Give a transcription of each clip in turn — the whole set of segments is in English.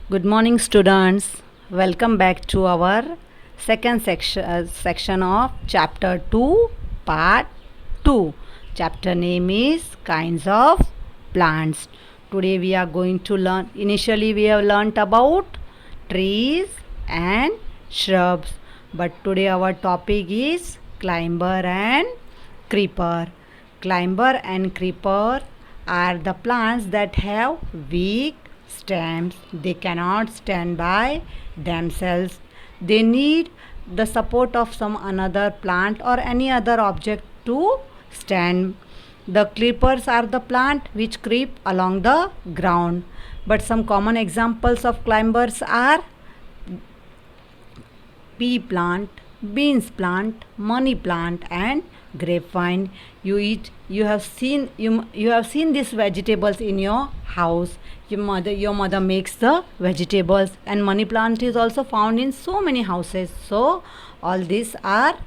Good morning, students. Welcome back to our second section of chapter 2, part 2. Chapter name is Kinds of Plants. Today we are going to learn, initially we have learnt about trees and shrubs. But today our topic is climber and creeper. Climber and creeper are the plants that have weak stems. They cannot stand by themselves. They need the support of some another plant or any other object to stand. The creepers are the plant which creep along the ground. But some common examples of climbers are pea plant, beans plant, money plant, and grapevine. You have seen these vegetables in your house. Your mother makes the vegetables, and money plant is also found in so many houses. So all these are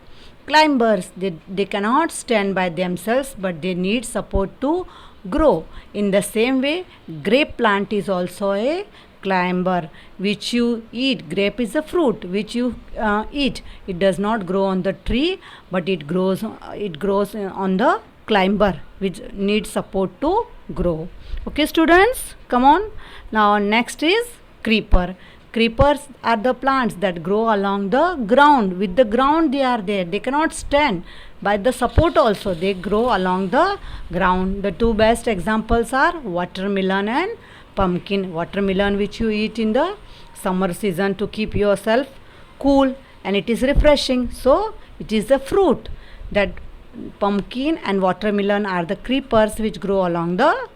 climbers. They cannot stand by themselves, but they need support to grow. In the same way, grape plant is also a climber which you eat. Grape is a fruit which you eat. It does not grow on the tree, but it grows on the climber which needs support to grow. Okay, students, come on. Now next is creeper. Creepers are the plants that grow along the ground. With the ground they are there. They cannot stand. By the support also they grow along the ground. The two best examples are watermelon and pumpkin. Watermelon which you eat in the summer season to keep yourself cool, and it is refreshing. So it is the fruit. That pumpkin and watermelon are the creepers which grow along the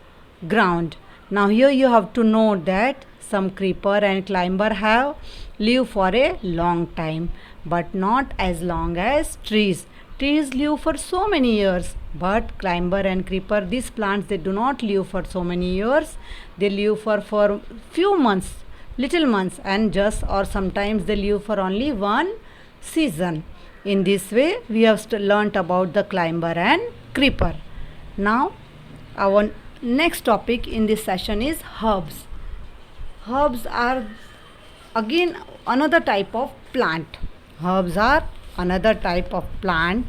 ground. Now here you have to know that some creeper and climber have live for a long time, but not as long as trees. Trees live for so many years, but climber and creeper, these plants, they do not live for so many years. They live for few months, little months, and just or sometimes they live for only one season. In this way we have learnt about the climber and creeper. Now our next topic in this session is herbs. Herbs are again another type of plant. Herbs are another type of plant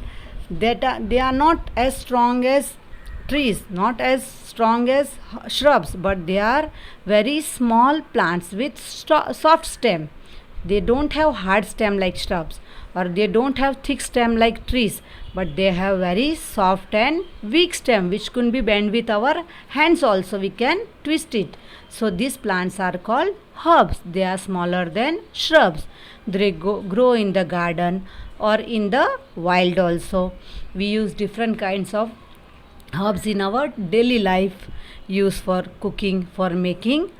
they are not as strong as trees, not as strong as shrubs, but they are very small plants with soft stem. They don't have hard stem like shrubs, or they don't have thick stem like trees, but they have very soft and weak stem which can be bent with our hands also. We can twist it. So these plants are called herbs. They are smaller than shrubs. They grow in the garden or in the wild also. We use different kinds of herbs in our daily life. Used for cooking, for making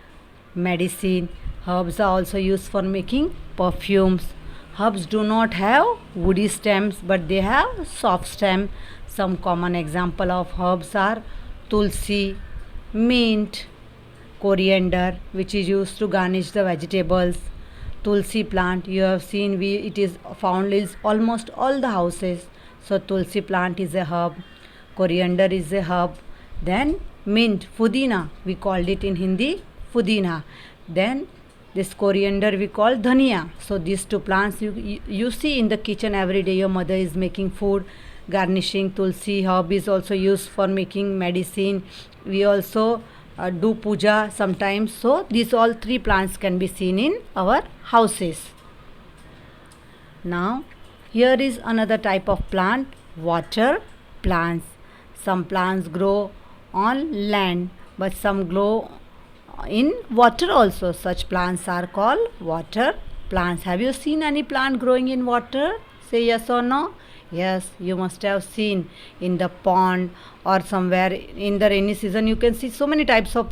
medicine. Herbs are also used for making perfumes. Herbs do not have woody stems, but they have soft stem. Some common example of herbs are tulsi, mint, coriander, which is used to garnish the vegetables. Tulsi plant, you have seen it is found in almost all the houses. So tulsi plant is a herb. Coriander is a herb. Then mint, pudina, we called it in Hindi pudina. Then this coriander we call dhania. So these two plants you see in the kitchen every day. Your mother is making food, garnishing. Tulsi herb is also used for making medicine. We also do puja sometimes. So these all three plants can be seen in our houses. Now here is another type of plant, water plants. Some plants grow on land, but some grow in water also. Such plants are called water plants. Have you seen any plant growing in water? Say yes or no. Yes, you must have seen in the pond or somewhere in the rainy season. You can see so many types of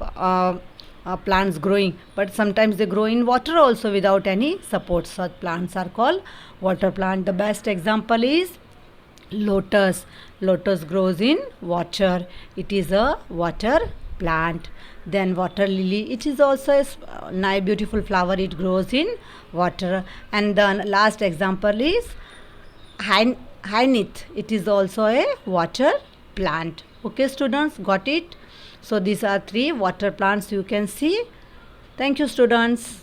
plants growing, but sometimes they grow in water also without any support. Such plants are called water plant. The best example is lotus. Lotus grows in water. It is a water plant. Then water lily, it is also a nice beautiful flower. It grows in water. And the last example is hyacinth. It is also a water plant. Okay, students, got it? So these are three water plants you can see. Thank you, students.